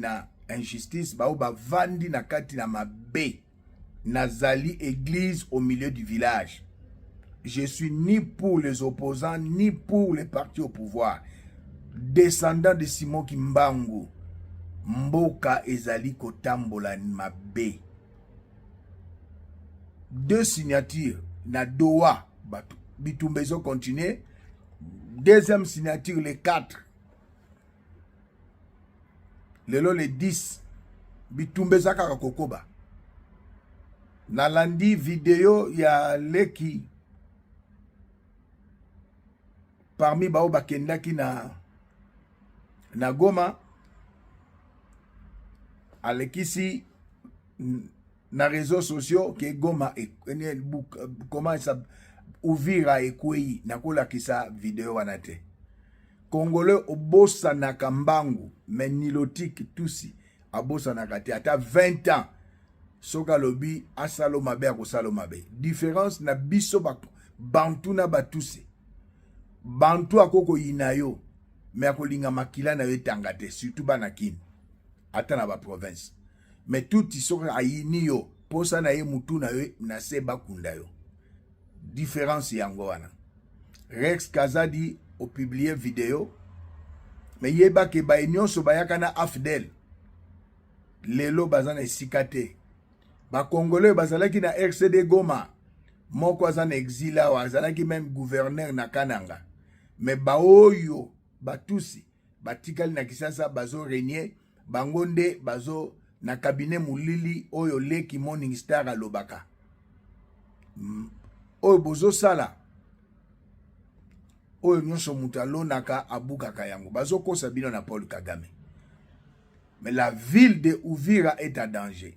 na injustice bao bavandi na kati na mabe. Nazali église au milieu du village. Je suis ni pour les opposants ni pour les partis au pouvoir. Descendant de Simon Kimbangu, mboka ezali kotambola mabe. 2 signatures na Doha, bitumbezo continuer. Deuxième signature le 4. Lelo le 10. Bitumbeza kaka kokoba. Nalandi video ya Leki parmi bao bakendaki na Goma alekisi na réseaux sociaux que Goma comment ça Uvira ekwei nakola kisa video wanate Congolais obosa na kambangu menilotique tusi abosa na kati ata 20 ans soka lobi asalo mabe akosalo mabe différence na biso bantu na batusi bantu akoko yinayo me akolinga makila na yo tangate surtout banakini ata na ba province mais tout isoka ayini yo posa na ye mutu na yo na se bakunda yo différence yango wana. Rex Kazadi o publié vidéo mais yeba ke ba nyonso bayaka na AFDEL lelo bazana esikate ba congolais bazalaki na RCD Goma moko azana exila wa azalaki même gouverneur na Kananga mais baoyo batusi batikali na Kisasa bazo régner bangonde bazo na cabinet mulili oyo Leki Morning Star alobaka oyo bozo sala oyo nyonso mutalo naka abukaka yango bazo kosa bino na Paul Kagame. Mais la ville de Uvira est en danger.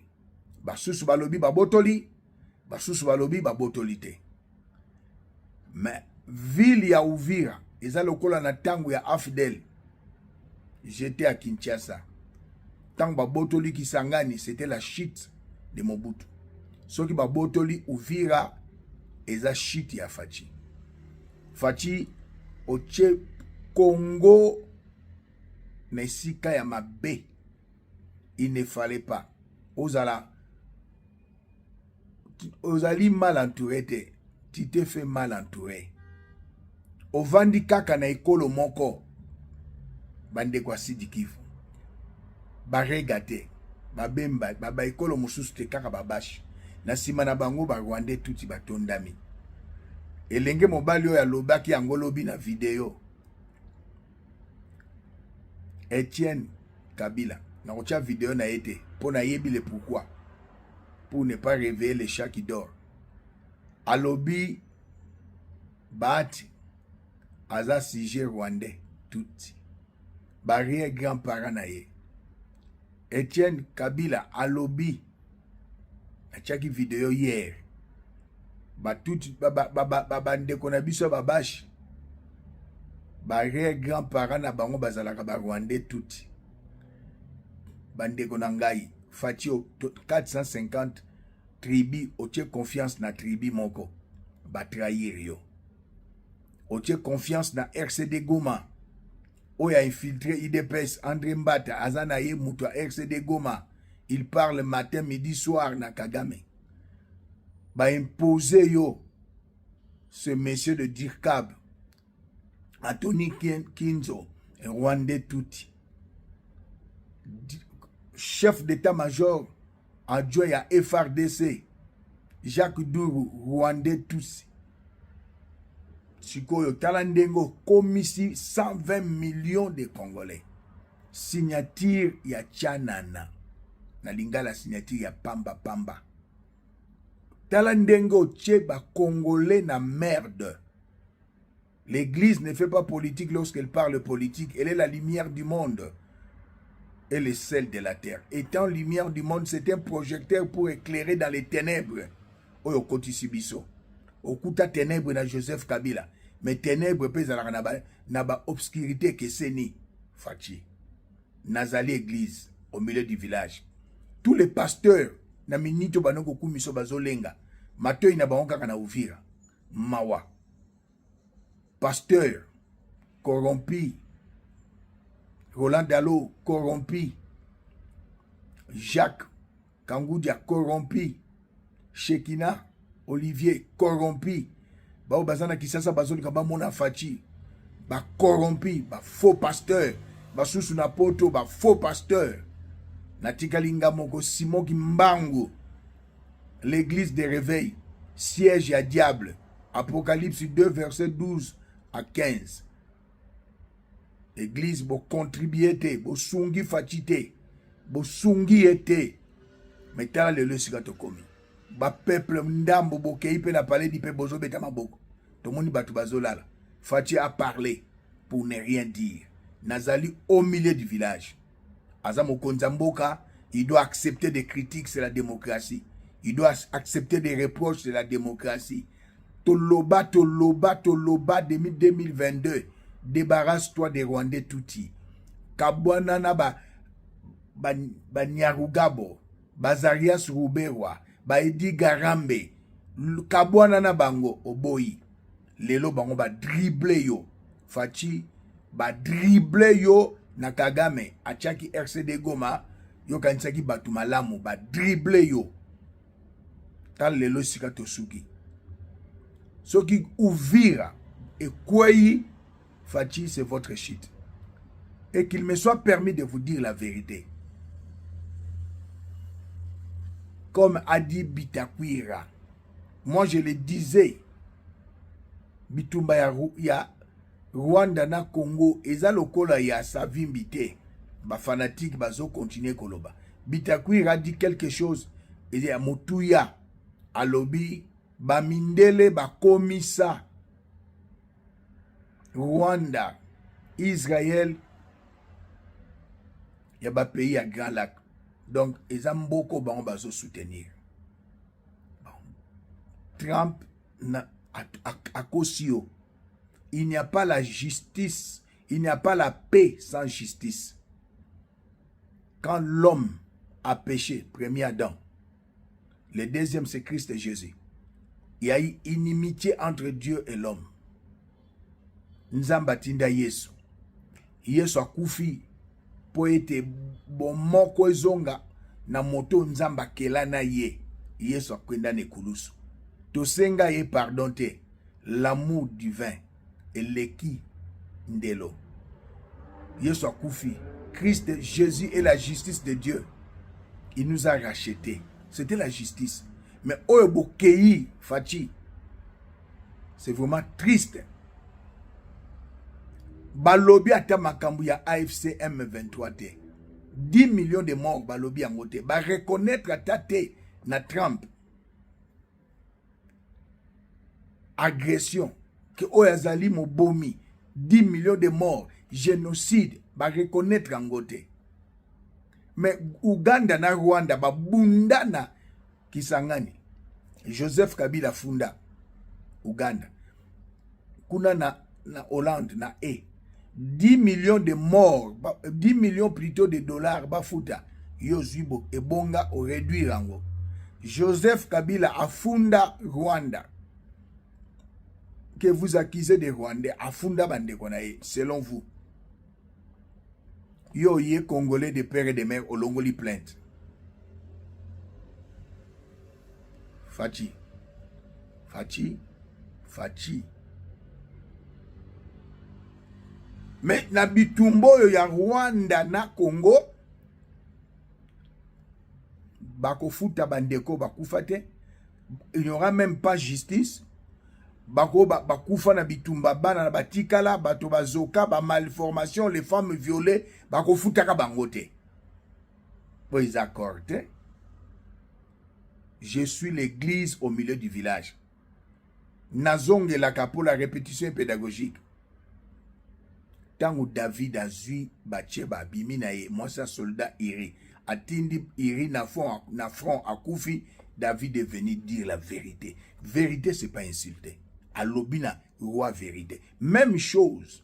Basusu balobi babotoli, basusu balobi babotolite. Mais ville ya Uvira eza lokola na tango ya AFDEL. J'étais à Kinshasa. Tango babotoli Kisangani, c'était la chute de Mobutu. Soki babotoli Uvira eza chute ya Fachi. Fachi oche Congo nesika ya mabe. Il ne fallait pas. Ozali mal entouré. Tu te fais mal entouré. Ovandi kaka na ekolo moko. Bande kwa Sidi Kivu. Baregate. Babemba. Baba ekolo mususu te kaka babashi. Na sima na bango ba Rwandais tuti batondami. Elenge mobali oyo alobaki angolobi na video. Etienne Kabila. Na kocha vidéo na été pour na yebi le pourquoi pour ne pas réveiller les chats qui dorment. Alobi Bahati aza sujet rwandais tout barrière grand-parent na ye. Etienne Kabila alobi achaki vidéo hier ba tout ba ndeko na biso babashi barrière grand-parent na bango bazalaka ba rwandais tout bandeko na ngai Fachi 450 tribi otie confiance na tribi moko ba trahir yo otie confiance na RCD Goma oya infiltré IDPS André Mbata azana ye mutu RCD Goma il parle matin midi soir na Kagame ba imposer yo ce monsieur de Dirkab Anthony Kinzo Rwandais tuti chef d'état-major adjoint à FRDC Jacques Dourou Rwandais tous sikoyo talandengo komisi 120 millions de Congolais signature ya Chanana na lingala signature ya Pamba talandengo tcheba Congolais na merde. L'église ne fait pas politique lorsqu'elle parle politique, elle est la lumière du monde. Et le sel de la terre. Étant lumière du monde, c'est un projecteur pour éclairer dans les ténèbres. Oyo koti sibiso. Okuta ténèbres na Joseph Kabila. Mais ténèbres pesa na ba obscurité que c'est ni. Fachi. Nazali église au milieu du village. Tous les pasteurs na minito banoko kumiso bazolenga. Matoi na bango kaka na Uvira. Mawa. Pasteur corrompu. Roland Dalo corrompu. Jacques Kangoudia corrompu, Shekina Olivier corrompu, bao bazana kisasa bazoli kaba mona Fachi ba corrompu, ba faux pasteur, ba susu na poto ba faux pasteur. Natikalinga moko Simon Kimbangu, l'église des réveils, siège à diable. Apocalypse 2 verset 12 à 15. Église bo contribuer te, bo sungi fatite, bo sungi ete. Mais tala lelo sika to komi. Ba peuple ndambo bo keipe na palais di pe bozo beta maboko. To moni batu bazolala. Fati a parlé pour ne rien dire. Nazali au milieu du village. Azamo Konzamboka, il doit accepter des critiques, c'est la démocratie. Il doit accepter des reproches, c'est la démocratie. Toloba 2022. Débarrasse-toi des Rwandais touti. Kabwanana ba Nyarugabo, Bazarias Ruberwa, ba Edi Garambe, Kabwanana bango oboyi. Lelo bango ba dribble yo. Fachi ba dribble yo na Kagame achaki RCD Goma yo kanisaki batu malamu ba dribble yo. Tal lelo sika tosuki. Soki Uvira et Kouayi, Fachi, c'est votre shit. Et qu'il me soit permis de vous dire la vérité. Comme a dit Bitakwira, moi je le disais, Bitumba ya Rwanda na Congo, eza lokola ya savimbi te. Ba fanatique bazo continuer koloba. Bitakwira a dit quelque chose, et ya Motuya, alobi, ba mindele ba komisa. Rwanda, Israël, il y a des pays à Grand Lac. Donc, ils ont beaucoup de soutenir. Bon. Trump a Kosio. Il n'y a pas la justice, il n'y a pas la paix sans justice. Quand l'homme a péché, premier Adam, le deuxième c'est Christ Jésus. Il y a eu inimitié entre Dieu et l'homme. Nzamba tinda Yesu. Yesu akufi po ete bomoko ezonga na moto nzamba kela na ye. Yesu akwenda nekulusu. Tosenga ye pardon te. L'amour divin eleki ndelo. Yesu akufi. Christ Jésus est la justice de Dieu. Il nous a rachetés. C'était la justice. Mais Oyebokei Fachi, c'est vraiment triste. Balobi ata makambu ya AFC M23 te. 10 millions de morts balobi angote. Ba reconnaître atate na Trump. Agression. Que oyazali mobomi. 10 millions de morts. Génocide. Ba reconnaître angote. Mais Uganda na Rwanda ba bundana Kisangani. Joseph Kabila funda Uganda. Kuna na Hollande na 10 millions de morts, 10 millions plutôt de dollars, bafuta, yozuibo, ebonga, au réduire rango. Joseph Kabila afunda Rwanda. Que vous accusez de Rwandais, afunda bande konaye, selon vous. Yo ye Congolais de père et de mère, au Longoli plainte. Fachi. Mais na bitumbo ya Rwanda na Congo bakofuta bandeko bakufate, il n'y aura même pas justice. Bakufa na bitumba bana na batikala bato bazoka ba malformation, les femmes violées bakofuta ka bangote. Pues accordé. Je suis l'église au milieu du village. Nazonge la pour la répétition pédagogique. Tango David a zui Batsheba biminaye, moi sa soldat iri. Atindi iri na front à Koufi, David est venu dire la vérité. Vérité, c'est pas insulter. Alobina, roi vérité. Même chose.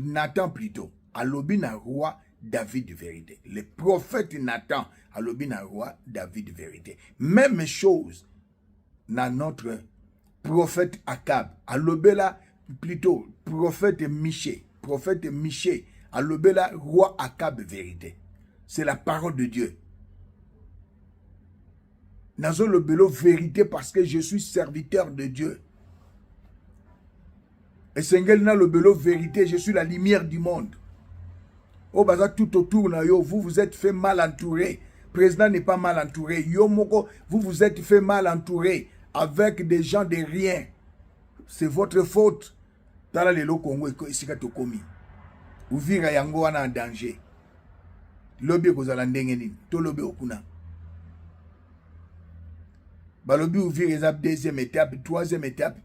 Nathan plutôt. Alobina, roi David vérité. Le prophète Nathan, Alobina, roi David vérité. Même chose. Na notre prophète Akab. Alobela, plutôt, prophète Miché, alobela roi Akab vérité. c'est la parole de Dieu. Nazo le belo vérité parce que je suis serviteur de Dieu. Et Sengel na le belo vérité, je suis la lumière du monde. Oh baza tout autour na yo, vous vous êtes fait mal entouré. Le président n'est pas mal entouré. Yo moko, vous vous êtes fait mal entouré avec des gens de rien. C'est votre faute. Tala lelo Congo esika tokomi. Uvira yango wana en danger. Lobi kozala ndenge nini? To lobi okuna. Balobi Uvira eza deuxième étape, troisième étape,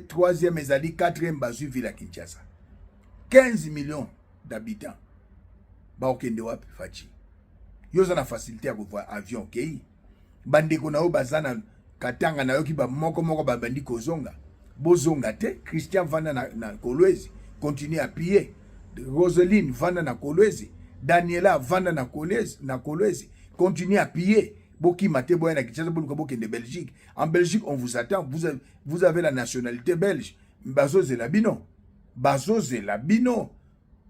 troisième ezali, quatrième bazui ville à Kinshasa. 15 millions d'habitants. Ba okende wapi fachi. Yoza na facilité à voir avion kei. Bandeko na o bazana katanga na yoki ba moko ba bandi kozonga. Bozonga te, Christian vanda na Kolwezi, continue à piller. Roseline vanda na Kolwezi, Daniela vanda na Kolwezi, continue à piller. Boki mate boya na Kinshasa de Belgique. En Belgique, on vous attend, vous avez la nationalité belge. Bazo zelabino. Bazo zelabino.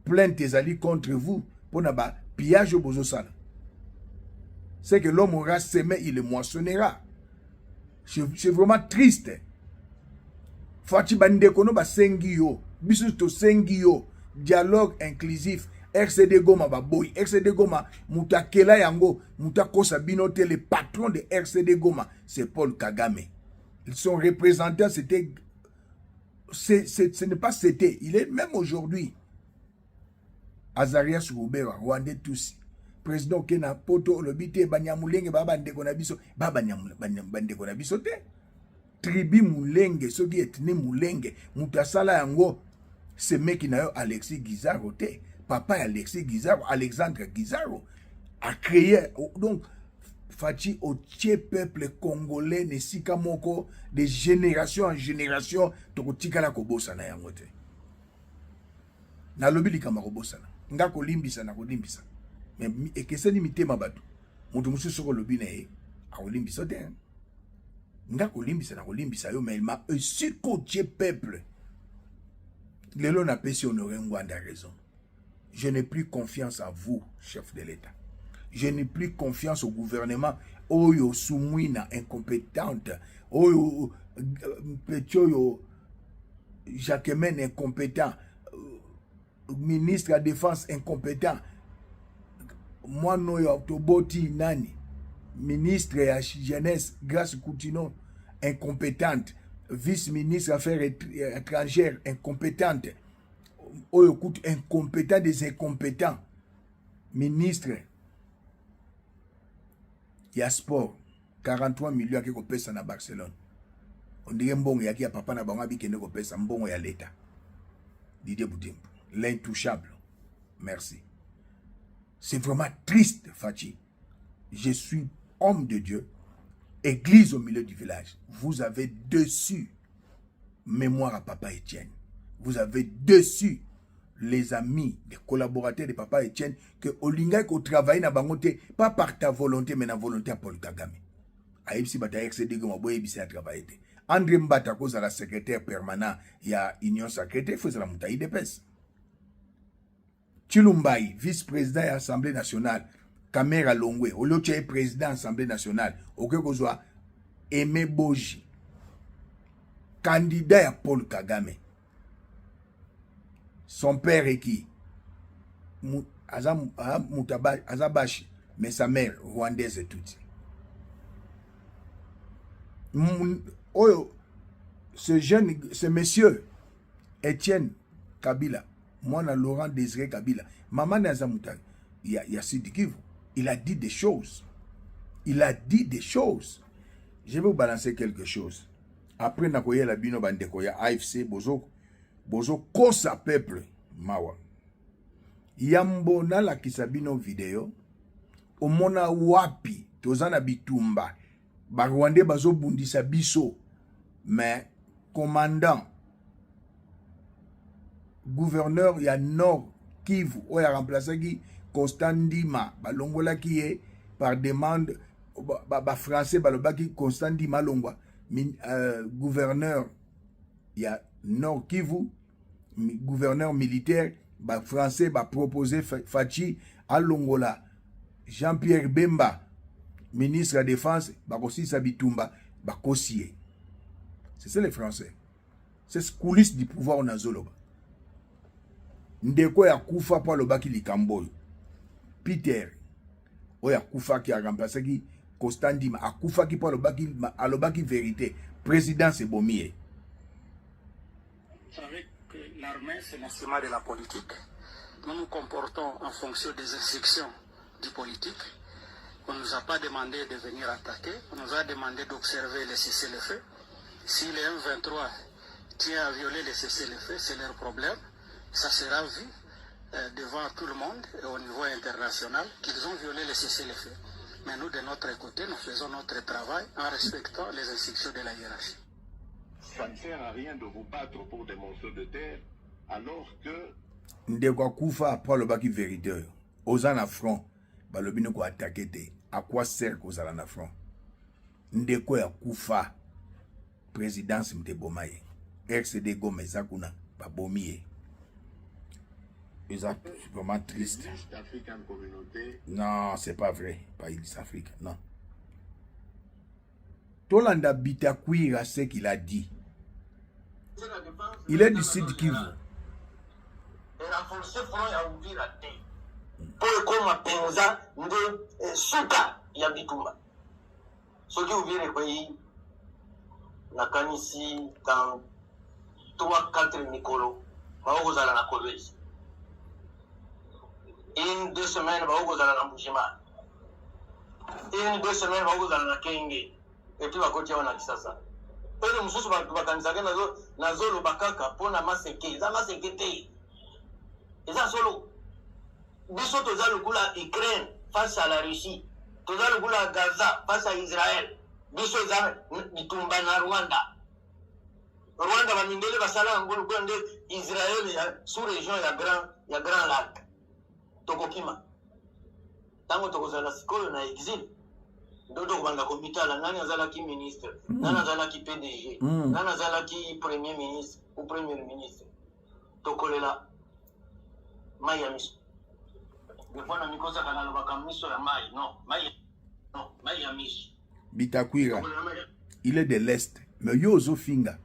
Plainte ezali contre vous pour na ba pillage au bozo sala. C'est que l'homme aura semé, il le moissonnera. C'est vraiment triste. Fati bandeko no ba sengi yo, bisu to sengi yo, dialogue inclusif, RCD Goma ba boy, RCD Goma mutakela yango, mutakosa binote le patron de RCD Goma, c'est Paul Kagame. Ils sont représentants, c'était, ce n'est pas c'était, il est même aujourd'hui. Azarias Roubera, Rwandais tous. Président Kena Poto, le bité, Banyamulenge, Babandeko Nabiso, Babandeko Nabiso te. Tribi Mulenge, ceux qui est né Mulenge, Mutasala Yango, ce mec qui n'a eu Alexis Guizarro, papa Alexis Guizarro, Alexandre Guizarro, a créé, donc, Fachi au tiers peuple congolais, ne sikamoko, de génération en génération, tokotika la kobosa na yango te. Na lobi likama kobosa na, nga kolimbisa na kolimbisa, mais ekeseni mitema batu, mutu musu soko lobi na ye, a kolimbisa te, nga kolimbisa na kolimbisa yo, mais il m'a aussi coaché peuple. Lelo na pesi honoré Ngwanda raison. Je n'ai plus confiance en vous, chef de l'État. Je n'ai plus confiance au gouvernement. Oyo Soumouina incompétente. Oyo Petioyo Jacquemin incompétent. Ministre de la Défense incompétent. Moi, Noyo Toboti Nani. Ministre de la Jeunesse, Grace Coutinho, incompétente. Vice-ministre des Affaires étrangères, incompétente. Oyo Kout, incompétent des incompétents. Ministre, il y a sport. 43 millions qui pèsent à Barcelone. On dirait bon, il y a papa na bangabi qui ne pèse un bon à l'État. Didier Boutimp, l'intouchable. Merci. C'est vraiment triste, Fachi. Je suis homme de Dieu, église au milieu du village. Vous avez dessus mémoire à Papa Etienne. Vous avez dessus les amis, les collaborateurs de Papa Etienne, que Olinga ko travaille na bangote, pas par ta volonté, mais na volonté à Paul Kagame. Aïbsi bata RCD Goma boye bisi a travaillé. André Mbata cause à la secrétaire permanent, il y a Union Sacrée, il faut la moutaille de pèse. Chilumbaï, vice-président de l'Assemblée nationale, Kamera Longwe, Oloche président de l'Assemblée nationale, Okekozwa, Aimé Boji, candidat à Paul Kagame. Son père est qui? Azabashi, mais sa mère, rwandaise et tout. Ce jeune, ce monsieur, Etienne Kabila, moi, Laurent Désiré Kabila, maman Nazamuta, il y a Sidi Kivu, il a dit des choses. Il a dit des choses. Je vais vous balancer quelque chose. Après, Nakoye la bino bandekoya AFC, bozo kosa peuple, mawa. Yambona la kisabino video, omona wapi, tozana bitumba, Barwande bazo bundisa biso, mais commandant, gouverneur ya Nord Kivu, oya remplacé qui Constant Ndima, balongola qui est par demande, français baloba qui Constant Ndima longwa, gouverneur ya Nord Kivu, gouverneur militaire, français proposé Fachi à Longola Jean-Pierre Bemba, ministre de la Défense, Bakosi Sabitumba, Bakosie. C'est ça les Français. C'est ce coulisses du pouvoir en Azoloba. Ndeko ya kufa pa lobaki likamboyo. Peter, oya kufa qui a remplacé qui Costandima, a kufa qui pa lobaki vérité. Président c'est Bomie. Vous savez que l'armée c'est l'instrument de la politique. Nous nous comportons en fonction des instructions du politique. On ne nous a pas demandé de venir attaquer, on nous a demandé d'observer les cessez-le-feu. Si les M23 tiennent à violer les cessez-le-feu, c'est leur problème. Ça sera vu devant tout le monde et au niveau international qu'ils ont violé les cessez-le-feu. Mais nous, de notre côté, nous faisons notre travail en respectant les instructions de la hiérarchie. Ça ne sert à rien de vous battre pour des morceaux de terre alors que... Ndeko kufa pa lobaki vérité. Oza na front, balobino ko attaquer te. À quoi sert qu'on a na front? Ndeko ya kufa. Présidence mte bomaye. RCD Gomeza kuna ba bomie. C'est vraiment triste. Non, c'est pas vrai. Pas East Afrique, non. Tolanda Bitakwira, c'est qu'il a dit. Il est du Sud Kivu. Renforcer front ya Uvira te. Pour koma penza nde suka ya bitumba. Soki Uvira kwei na kanisi dans 3-4 mikolo baokozala na Kolwezi. Une 2 semaines baokozala na Mbushima. Une 2 semaines baokozala na Kenge. Et puis bakotia wana Kisasa. Pele mususu bakanisaka na zolo bakaka pona maseke. Za maseke te. Eza solo. Biso toza lukula Ukraine face à la Russie. Toza lukula Gaza face à Israël. Biso eza bitumba na Rwanda. Rwanda bamindele basala ngulu kwende Israël ya sous région ya Grand Lac. Tokokima. Tango tokozala sikoyo na exil. Dodo kubanda komitala nani azala ki ministre, nani azala ki PDG, nani azala ki premier ministre ou premier ministre. Tokolela mai ya miso. Befona mikosa kana lobaka miso ya mai, non, mai ya miso. Bitakwira. Il est de l'Est. Mais yozo finga.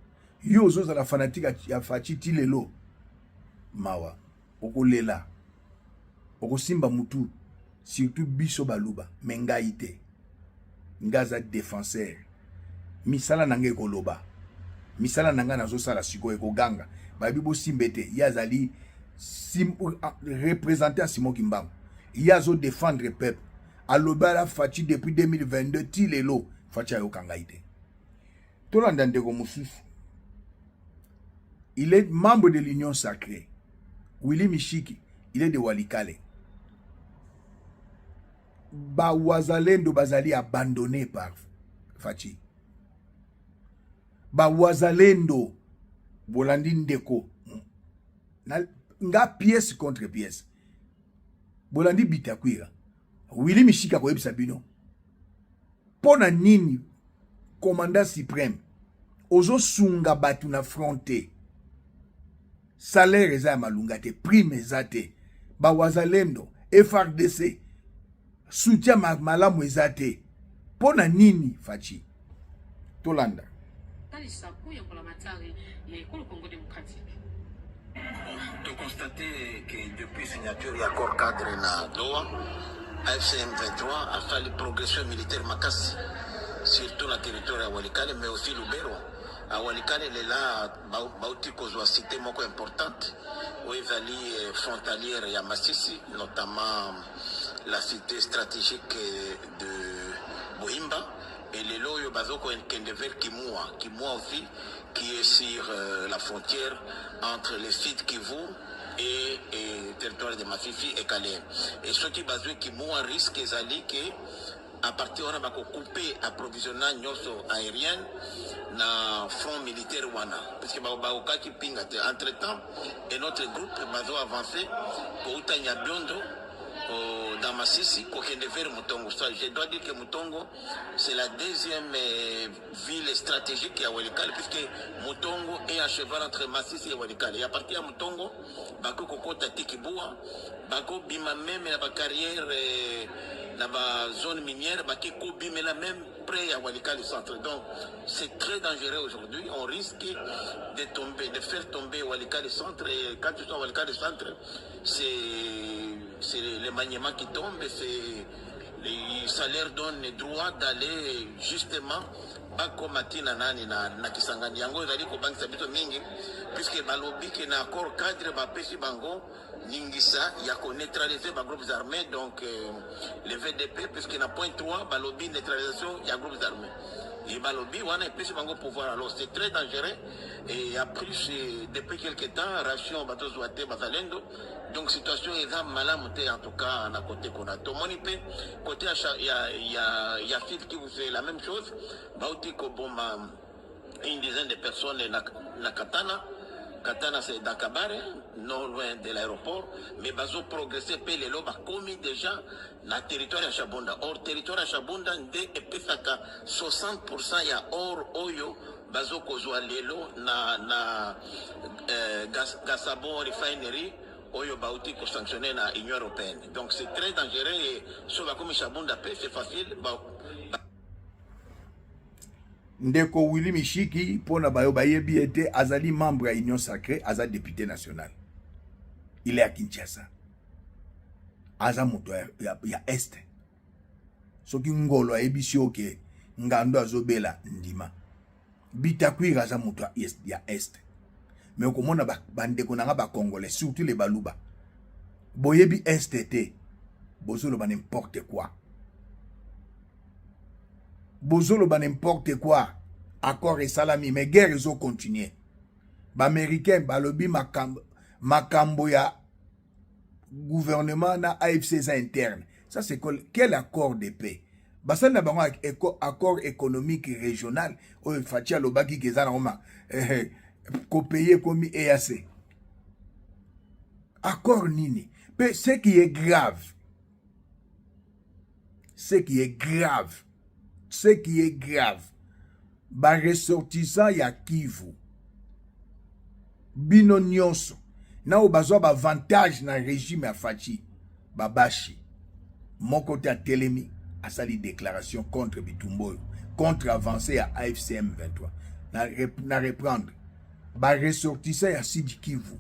Yozo za la fanatique ya Fachiti lelo. Mawa. Okolela. Okosimba mutu. Surtout biso baluba. Mengaite. Ngaza défenseur. Misala nange koloba. Misala nanga nazo sala siko ekoganga. Babi bo simbete. Yazali représenter Simon Kimbangu. Yazo défendre le peuple. Aloba la Fachi depuis 2022. Tilelo. Fachi ayo kangaite. Tolanda ndeko mususu. Il est membre de l'Union Sacrée. Willy Mishiki. Il est de Walikale. Ba wazalendo bazali abandonné par Fachi. Ba wazalendo bolandi ndeko. Nga pièce contre pièce. Bolandi Bitakwira. Willy Mishika ko yebisa bino. Pona nini commandant suprême ozo sunga batu na fronté. Salaire eza malunga te, prime eza te. Ba wazalendo FRDC soutien malamu ezate pona nini Fachi Tolanda de constater que depuis signature de l'accord cadre na Doha, AFCM 23 a fait la progression militaire makasi surtout dans le territoire de Walikale mais aussi Lubero. À Walikale elle est là bauti kozwa cité moko importante où ezali frontalière ya Masisi, notamment la cité stratégique de Bohimba et les loyaux bazoko vers Kimua aussi qui est sur la frontière entre les sites Kivu et territoire de Masisi et Calais. Et ce qui bazou Kimua risque ezali que à partir on va couper approvisionnement nyoso aérien na front militaire wana parce que ba ki pinga entre temps et notre groupe bazo avancé pour utanya biondo dans Massissi, Kokende vers Moutongo. Je dois dire que Moutongo, c'est la deuxième ville stratégique à Walikale, puisque Moutongo est à cheval entre Massissi et Walikale. Et à partir de Moutongo, Bako Kokota Tikiboua, Bako Bima même la carrière, la zone minière, Bako Bima la même près à Walikale centre. Donc, c'est très dangereux aujourd'hui. On risque de tomber, de faire tomber Walikale centre. Et quand tu es à Walikale centre, c'est les maniements qui tombent, ça leur donne le droit d'aller justement bakomati na nani na Kisangani yango ezali ko bangisa bito mingi puisque balobi que na accord cadre ba pesi bango ningisa ya ko neutraliser ba groupes armés donc le VDP puisque na point 3 balobi neutralisation ya groupes armés et balobi wana pesi bango pouvoir. Alors c'est très dangereux et après depuis quelque temps ration bato zoate bazalendo. Donc situation est malamu en tout cas à côté qu'on a tout monipe côté il y a Fil qui vous fait la même chose bauti ko bomba une dizaine de personnes na Katana c'est dans Kabare non loin de l'aéroport mais bazo progresser pe les loba commis déjà na territoire à Chabunda or territoire à Chabunda nde epesaka 60% ya or oyo bazo kozwa lelo na Gasabo refinery oyo bauti ko sanctionner na Union européenne. Donc c'est très dangereux et sur la comme Chabunda pe c'est facile Ndeko Willy Mishiki pona bayo bayebi ete azali membre ya Union Sacrée, aza député national. Il est à Kinshasa. Aza moto ya Est. Soki ngolo ayebisi oke ngando azobela ndima. Bitakwira aza moto ya Est. Mais au komona bandeko nanga ba congolais surtout les baluba boyebi STT bozolo ba n'importe quoi accord et salami mais guerre ils ont continué ba américain balobi makambo ya gouvernement na AFC interne ça c'est quel accord de paix basal na bango accord économique régional o fatia lobaki kezana roma payer comme EAC. Accord nini. Mais ce qui est grave, ba ressortissant ya Kivu, bino nyonso, na obazwa ba avantage na régime ya Fachi, babashi, mon côté à Telemi, a sali déclaration contre Bitumboyo, contre avancée à AFCM 23. Na reprendre. Ba ressortissant ya Sidi Kivu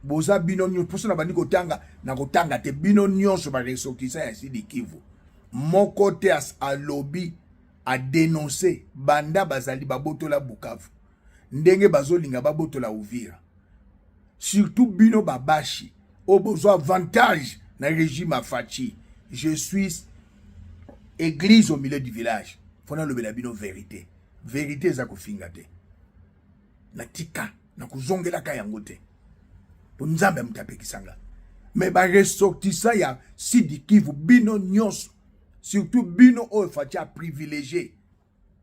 boza bino nyonso poso na bandi kotanga na kotanga te bino nyonso ba ressortissant ya Sidi Kivu moko te a lobby a dénoncer banda bazali babotola Bukavu ndenge bazolinga babotola Uvira surtout bino babashi obozo avantage na régime afachi. Je suis église au milieu du village fona lobela bino vérité za kofinga te na tika na kuzongela ka yango te po nzambe mutapekisanga mais ba ressortissa ya Sidi Kivu bino nyonso surtout bino o fatia privilégié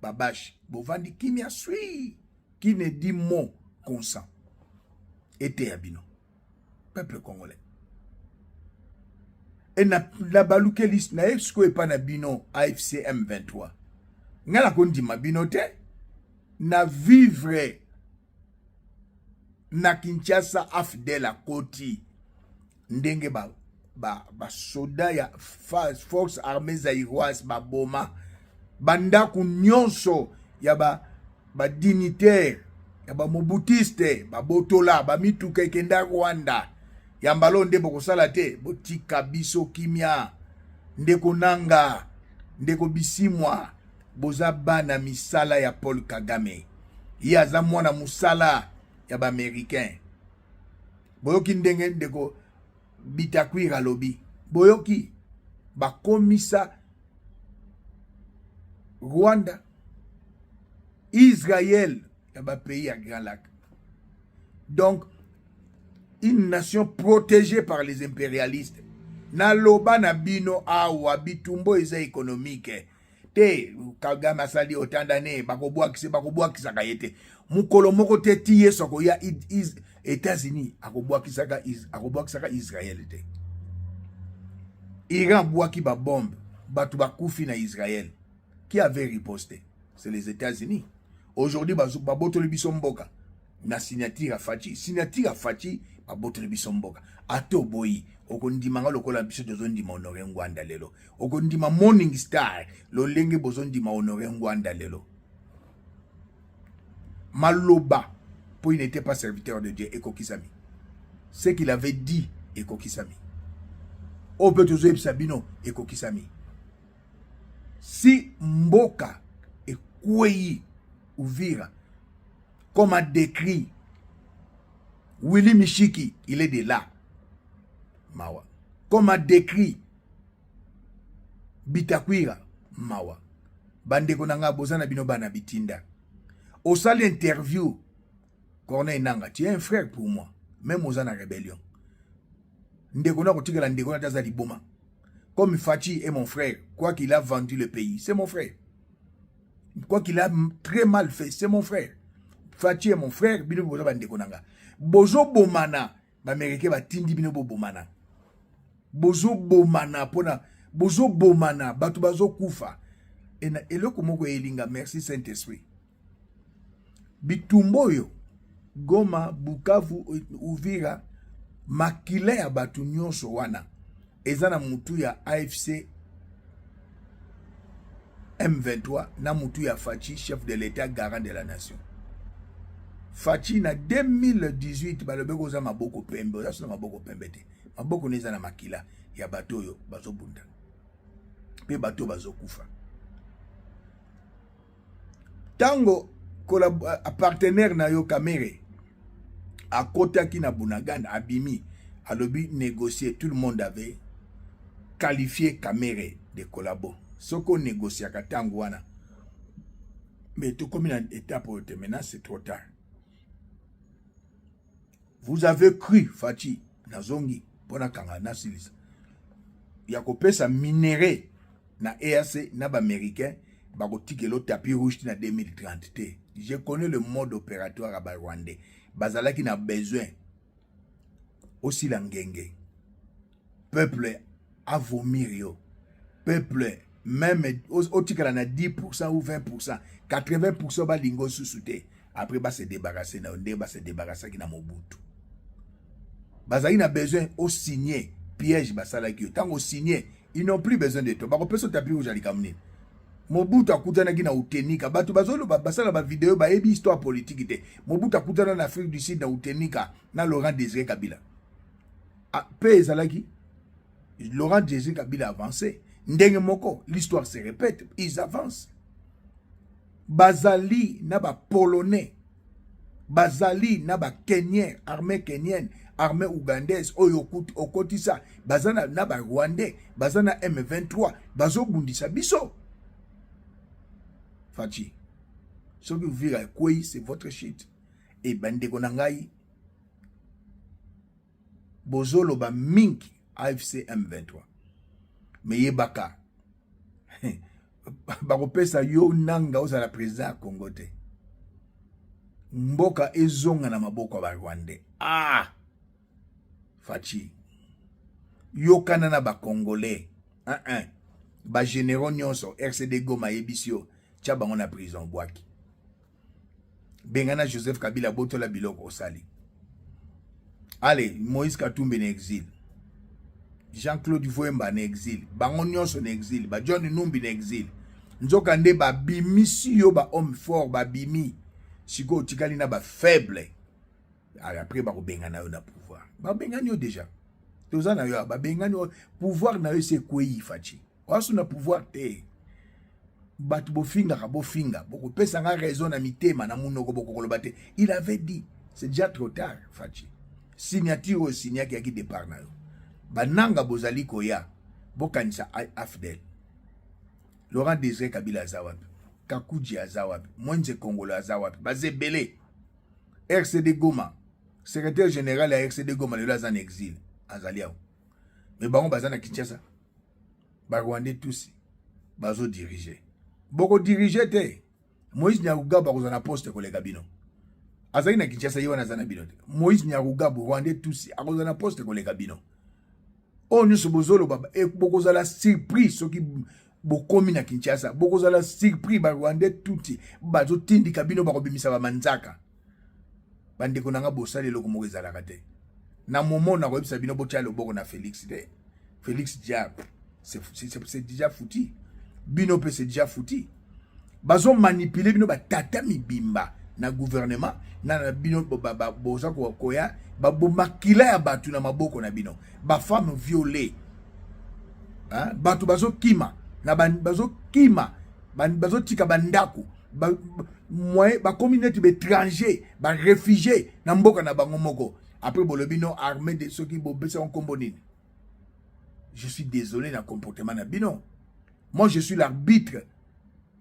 babash bovandi kimia sui qui ne dit mot consent était ya bino peuple congolais et na baluke liste na esko epa na bino AFC M23 ngala kondima bino te na vivre na Kinshasa afdela koti ndenge ba soda ya force armée zaïroise ba boma banda ku nyonso ya ba dignitaire ya ba mobutiste ba botola ba mituka kenda Rwanda ya mbalonde bokosala te botika biso kimia ndeko nanga ndeko bisimwa boza bana misala ya Paul Kagame ya za mwana musala ya ba américain boyoki ndenge ndeko Bitakwira lobby boyoki ba komisa Rwanda Israël ya ba pays à Grand Lac. Donc une nation protégée par les impérialistes na loba na bino awa bitumbo eza économique te Kagame asali otandane bakobwakisa kayete mukolo moko te tiye soko ya États-Unis akobwakisa Israël te Iran boaki ba bombe, batu ba koufi na Israël. Qui avait riposté? C'est les États-Unis. Aujourd'hui, babotoli biso mboka. Na signature à Fachi. Signature à Fachi, babotoli biso mboka. Ato boyi, okondimanga lokola biso tozondima honore ngwanda lelo. Okondima Morning Star, lo lenge bozondima honore ngwanda lelo. Maloba, pour il n'était pas serviteur de Dieu, Ekokisami. Ce qu'il avait dit, Ekokisami. Opetuzo Sabino, Ekokisami. Si Mboka et Kouei Uvira, comme a décrit Willy Mishiki, il est de là. Mawa. Comme a décrit Bitakwira, Mawa. Bande konanga bozana bino bana bitinda. Au salle interview, Corneille Nanga, tu es un frère pour moi, même aux en rébellion. Ndekona kotikala ndekona tazali boma. Comme Fachi est mon frère, quoi qu'il a vendu le pays, c'est mon frère. Quoi qu'il a très mal fait, c'est mon frère. Fachi est mon frère, bino bozo bandekonanga. Bozo bomana, l'Américain va tindi bino bomana. Bozo bomana pona, bozo bomana, batu bazo kufa. Et le komoko elinga, merci Saint-Esprit. Bitumboyo, Goma, Bukavu, Uvira, makile ya batu nyonso wana. Ezana mutu ya AFC M23 na mutu ya Fachi, chef de l'État garant de la nation. Fachi na 2018 balobeko za maboko pembe, za suna maboko pembe te. Maboko neza na makila ya bato yo bazo bunda. Pe bato bazo kufa. Tango partenaire na yo Kamere à Kota ki na Bunagana abimi alobi négocier, tout le monde avait qualifié Kamere de collabo. Soko négocier katango wana. Mais tout comme une étape maintenant c'est trop tard. Vous avez cru Fachi Nazongi pona kanga nasilis. Yako pesa minéré na EAC na ba américain bako tikelo tapis rouge na 2030 te. Je connais le mode opératoire à Rwandais. Bazala qui n'a besoin aussi la ngenge. Peuple a vomir yo. Peuple même au tikala na 10% ou 20%, 80% ba lingo sous-souté. Après ba se débarrasser na onde ba se débarrasser qui na Mobutu. Bazali n'a besoin au signer piège basala ki yo. Tant au signer, ils n'ont plus besoin de toi. Bako peso tapis rouge ali kamni. Mobutu akutana ki na utenika batu bazolo basala ba vidéo ba ebi histoire politique te. Mobutu akutana na Afrique du Sud na utenika na Laurent Désiré Kabila. A pe ezalaki Laurent Désiré Kabila avancé. Ndenge moko l'histoire se répète, ils avancent. Bazali na ba polonais. Bazali na ba kenyen, armée kenyenne, armée ougandaise, oyokut okotisa, bazana na ba rwandais, bazana M23, bazo bundisa biso. Fachi. Ce que vous verrez, c'est votre shit. Et bande konangai. Bozolo ba minki AFC M23. Mais yebaka. Bakopesa yo nanga oza la président Congo te. Mboka ezonga na maboko ba Rwandais. Ah! Fachi. Yo kanana ba Congolais. Ba généraux nyonso RCD Goma yebisio. Tchaba on a prison Bouaki. Bengana Joseph Kabila botola biloko osali. Allez, Moïse Katumbi en exil. Jean-Claude Voemba en exil. Bango nyonso en exil. Ba John Numbi en exil. Nzokande ba bimi si yo ba homme fort ba bimi. Siko tikali na ba faible. Après ba bengana yo na pouvoir. Ba bengana yo déjà. Tozana yo ba bengana yo pouvoir na yo c'est quoi Fachi. Wasu na pouvoir te. Bat bofinga ka bofinga boko pesa nga raison na mitema na munoko boko kolobate. Il avait dit c'est déjà trop tard Fachi. Signature au signature qui départ na yo. Bananga bozali koya bokanisa Afdel. Laurent Désiré Kabila azawapi. Kakuji azawapi. Mwenze Kongolo azawapi. Bazebele. RCD Goma. Secrétaire général à RCD Goma le en exil. Azaliao. Mais bango bazana Kinshasa. Ba Rwandais tous. Bazo diriger. Boko diriger te. Moïse Nyarugaba kozana poste kolega bino. Azali na Kinshasa yewa na zana bino te. Moïse Nyarugaba Rwandais tous akozana poste kolega bino. on nyonso bozolo baba e bokozala surprise soki bokomi na Kinshasa bokozala surprise ba Rwandais tuti bazotindika bino bakobimisa ba manzaka bandeko nanga bosali eloko moko ezalaka te na moment na koyebisa bino botia loboko na Félix te Félix Diab c'est déjà foutu bino pe c'est déjà foutu bazo manipuler bino batata mibimba na gouvernement na bino boza koya babomakila ya batu na maboko na bino ba femme violée hein batu bazo kima na bazo kima bazo tika bandako ba communauté étranger ba réfugié na mboka na bango moko après bolobino armée de ceux qui bobesa en combonine. Je suis désolé dans le comportement na bino. Moi je suis l'arbitre.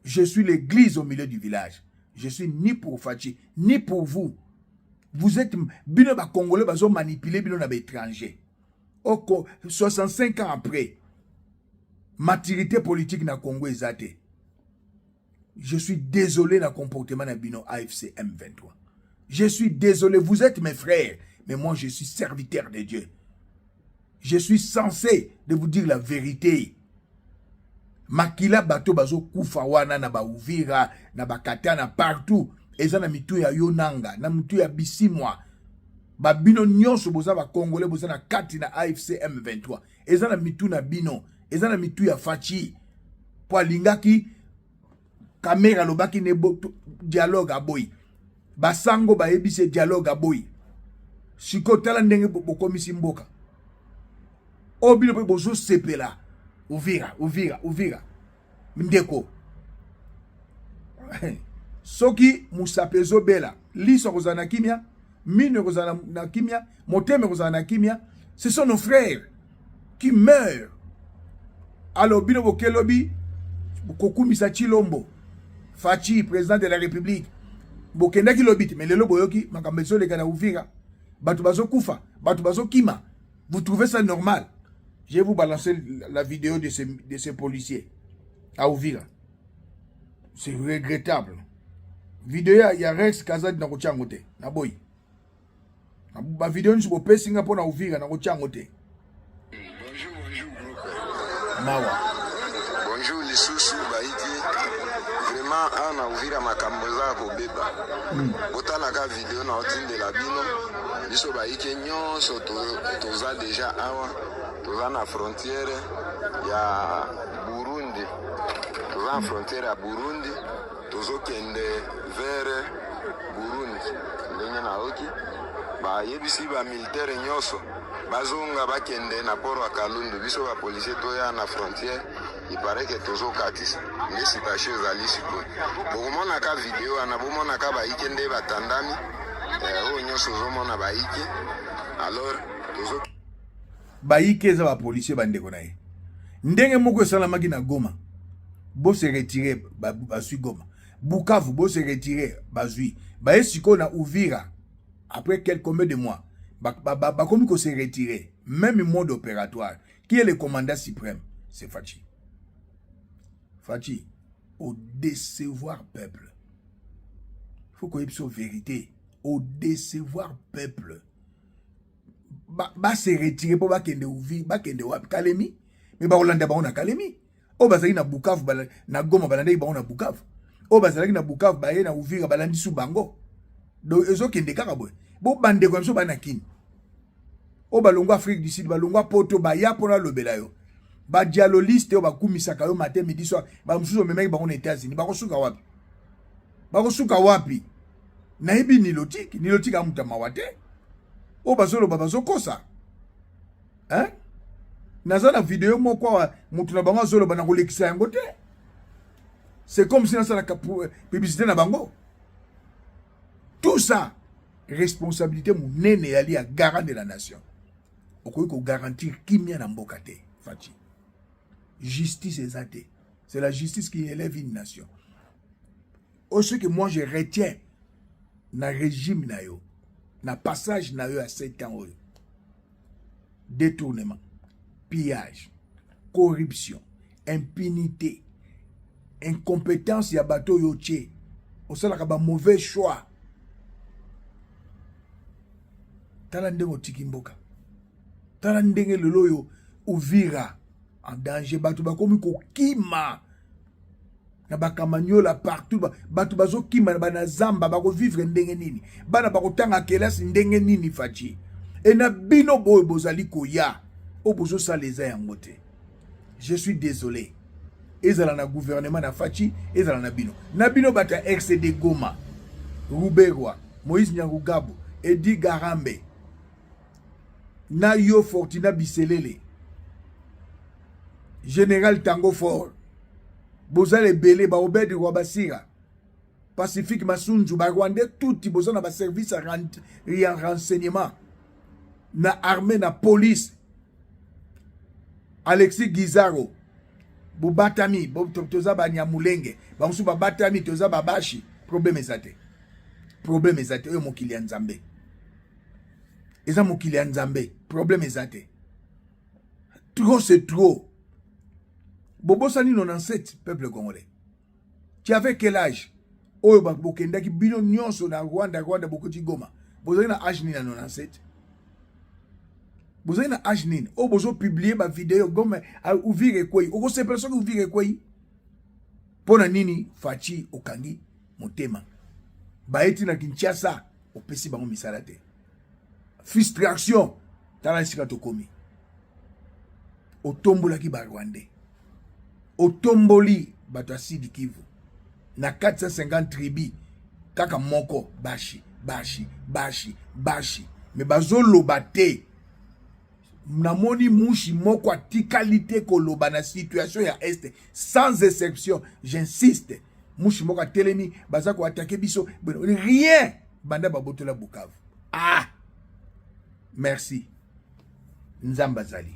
Je suis l'église au milieu du village. Je suis ni pour Fachi, ni pour vous. Vous êtes bino ba congolais bazo manipuler bino na ba étranger. 65 ans après, maturité politique na Congo ezate. Je suis désolé dans le comportement na bino AFC M23. Je suis désolé, vous êtes mes frères, mais moi je suis serviteur de Dieu. Je suis censé de vous dire la vérité. Makila bato bazo kufa wana na ba Uvira, na ba Katana partout. Eza na mitu ya Yonanga, na mitu ya Bisimwa. Ba bino nyonso boza ba Congolais boza na kati na AFC M23. Eza na mitu na bino, eza na mitu ya Fachi. Po alingaki kamera lobaki ne dialogue aboy. Basango ba ebise dialogue aboy. Siko tala ndenge bokomisi mboka. Obino pe bozo sepela. Uvira. Ndeko. Soki musapezo bela. Liso kozana kimia. Mine kozana na kimia. Moteme kozana na kimia. Ce sont nos frères qui meurent. Alors, bino bokelobi. Kokumisa Chilombo. Fachi, président de la République. Bokenda ki lobit. Mais le lobo yoki. Makambezo le kana Uvira. Batu bazo kufa. Batu bazo kima. Vous trouvez ça normal? Je vais vous balancer la vidéo de ces policiers à Uvira. C'est regrettable. Vidéo, il y a Rex Kazad na kochangote. Na boy. Ma vidéo ni pour Singapour na Uvira na kochangote. Bonjour, groupe. Mawa. Bonjour, les sous Baïti. Vraiment, on a Uvira makamboza ko beba. Botala ka vidéo na otine de la bino. Biso Baïti nyonso toza déjà awa. Toza na frontière ya Burundi. Toza na frontière ya Burundi. Tozo kende vers Burundi. Ndenge na oki. Ba yebisi ba militaire nyonso. Bazonga bakende na poro ya Kalundu. Biso ba policier toya na frontière. Il paraît que tozo katisa. Nde situation ezali siko. Bokomona ka vidéo ana bomona ka ba ikende batandami. O nyonso zomona ba ike. Alors tozo Baïke eza ba policier bandeko na ye. Ndenge moko esalamaki na Goma. Bo se retirer bazui Goma. Bukavu bo se retirer bazui. Ba esiko na Uvira après combien de mois. Ba komi ko se retirer même mode opératoire. Qui est le commandant suprême? C'est Fachi. Fachi au décevoir peuple. Il faut qu'on ait sa vérité. Au décevoir peuple. Ba se retirer pour bakende Uvira, bakende wapi Kalemi, mais ba Hollande ba on a Kalemi. O bazali na Bukavu na Goma balande ba on a Bukavu. O bazali na Bukavu ba ye na Uvira balandi su bango. Do ezo kende kaka boy. Bo bande ko so bana kini. O balongo Afrique du Sud balongo poto ba ya pona lobela yo. Ba dialoliste o ba kumisaka yo matin midi soir ba musuzo memeki ba on États-Unis ba kosuka wapi. Ba kosuka wapi. Na ibi nilotiki amuta mawate. O bazolo babazo kosa. Hein? Nazana vidéo moko wa mutu na bango zolo bana kolekisa yango te. C'est comme si nasala publicité na bango. Tout ça responsabilité munene yali ya garant de la nation. Okoki ko garantir kimia na mboka te, Fachi. Justice ezate. C'est la justice qui élève une nation. Ce que moi je retiens na régime na yo. Na passage na yo à 7 ans. Détournement, pillage, corruption, impunité, incompétence ya bato yo tché. Au salaka ba mauvais choix. Tala ndenge otiki mboka. Tala ndenge lelo yo Uvira en danger, bato bakomi ko kima na bakamanyola partout, bato bazo kima na bana zamba bako vivre ndenge nini, bana bako tanga kelasi ndenge nini fachi, et na bino boy bozali koya o bozo saleza yango te. Je suis désolé. Ezala na gouvernement na fachi, ezala na bino bata RCD Goma, Ruberwa, Moïse Nyangugabo, Edi Garambe, na yo Fortina Biselele, Général Tango Fort, bozale belé ba Obed Rwabasira, Pacifique Masunju, ba Rwandais touti bozana ba service à renseignement, na armée na police, Alexis Gizaro, Bobatami, toza ba Nyamulenge, ba musu ba Batami, toza ba Bashi, problème ezate. Problème ezate, oyo mokili ya Nzambe. Eza mokili ya Nzambe, problème ezate. Trop c'est trop. Bobo Sani 97, peuple congolais. Tu avais quel âge? Oyo ba bokendaki bino nyonso na Rwanda bokoti Goma. Bozali na âge nini na 97? Bozali na âge nini? O bozo publier ba vidéo Goma a Uvira kwei. Oko se personne Uvira kwei. Pona nini fachi okangi motema. Baeti na Kinshasa opesi bango misala te. Frustration tala sika tokomi. Otombolaki ba Rwandais. Otomboli bato Sud Kivu. Na 450 tribi kaka moko bashi. Me bazoloba te. Namoni mushi moko atikalité koloba na situation ya Est sans exception, j'insiste. Mushi moko telemi baza ko attaquer biso, rien banda babotola Bukavu. Ah, merci Nzamba Zali.